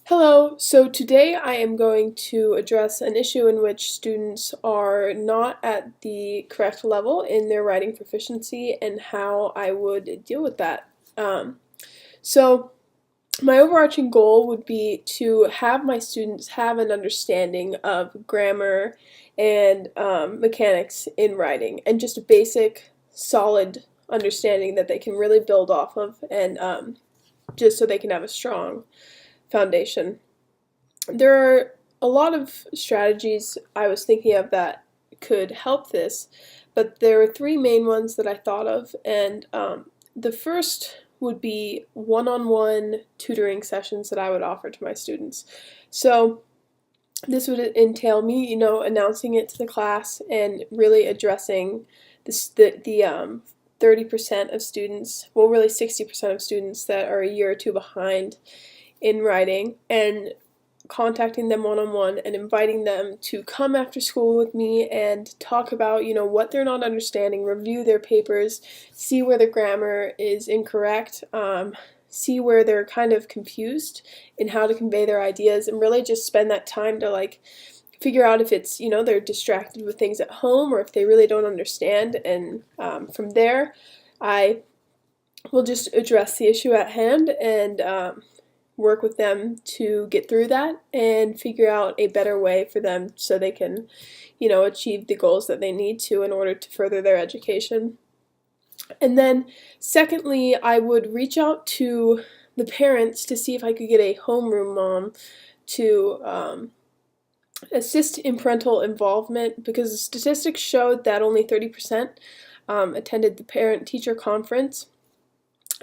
Hello, so today I am going to address an issue in which students are not at the correct level in their writing proficiency and how I would deal with that. So my overarching goal would be to have my students have an understanding of grammar and mechanics in writing and just a basic, solid understanding that they can really build off of and just so they can have a strong foundation. There are a lot of strategies I was thinking of that could help this, but there are three main ones that I thought of, and the first would be one-on-one tutoring sessions that I would offer to my students. So this would entail me, announcing it to the class and really addressing the 30% of students, well, really 60% of students that are a year or two behind in writing, and contacting them one-on-one and inviting them to come after school with me and talk about, what they're not understanding, review their papers, see where the grammar is incorrect, see where they're kind of confused in how to convey their ideas, and really just spend that time to figure out if it's, they're distracted with things at home or if they really don't understand. And from there, I will just address the issue at hand and work with them to get through that and figure out a better way for them so they can, achieve the goals that they need to in order to further their education. And then secondly, I would reach out to the parents to see if I could get a homeroom mom to assist in parental involvement, because the statistics showed that only 30% attended the parent-teacher conference.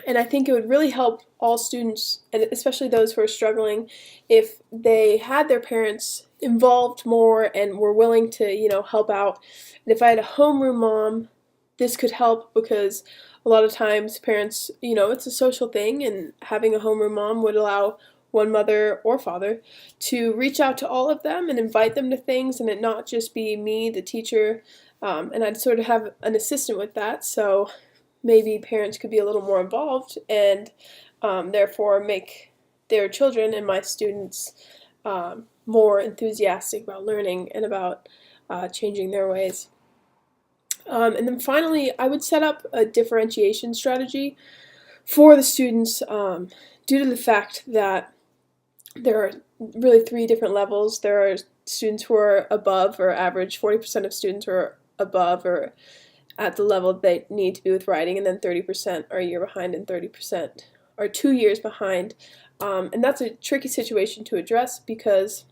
And I think it would really help all students, and especially those who are struggling, if they had their parents involved more and were willing to, help out. And if I had a homeroom mom, this could help because a lot of times parents, it's a social thing, and having a homeroom mom would allow one mother or father to reach out to all of them and invite them to things, and it not just be me, the teacher, and I'd sort of have an assistant with that. So maybe parents could be a little more involved and therefore make their children and my students more enthusiastic about learning and about changing their ways. And then finally, I would set up a differentiation strategy for the students due to the fact that there are really three different levels. There are students who are above or average, 40% of students who are above or at the level they need to be with writing, and then 30% are a year behind and 30% are 2 years behind. And that's a tricky situation to address because,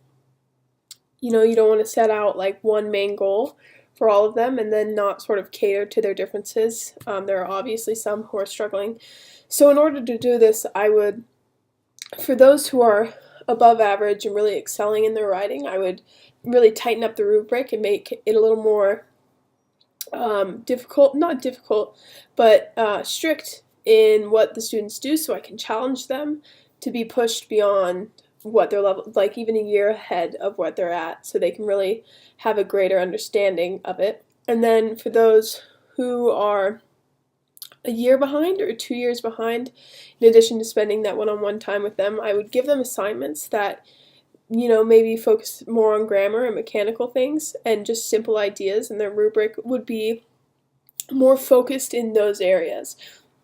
you don't want to set out one main goal for all of them and then not sort of cater to their differences. There are obviously some who are struggling. So in order to do this, I would, for those who are above average and really excelling in their writing, I would really tighten up the rubric and make it a little more not difficult, but strict in what the students do, so I can challenge them to be pushed beyond what their level, even a year ahead of what they're at, so they can really have a greater understanding of it. And then for those who are a year behind or 2 years behind, in addition to spending that one-on-one time with them, I would give them assignments that maybe focus more on grammar and mechanical things and just simple ideas, and their rubric would be more focused in those areas.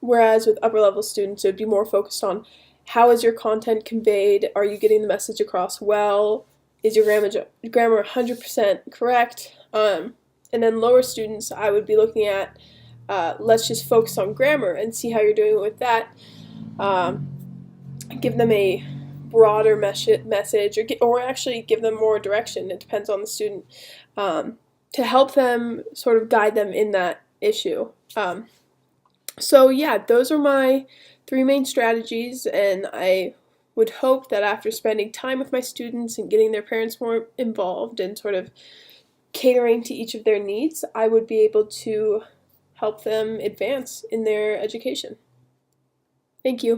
Whereas with upper level students, it would be more focused on how is your content conveyed, are you getting the message across well, is your grammar 100% correct, and then lower students, I would be looking at let's just focus on grammar and see how you're doing with that. Give them a broader message, or actually give them more direction. It depends on the student, to help them sort of guide them in that issue. So yeah, those are my three main strategies, and I would hope that after spending time with my students and getting their parents more involved and sort of catering to each of their needs, I would be able to help them advance in their education. Thank you.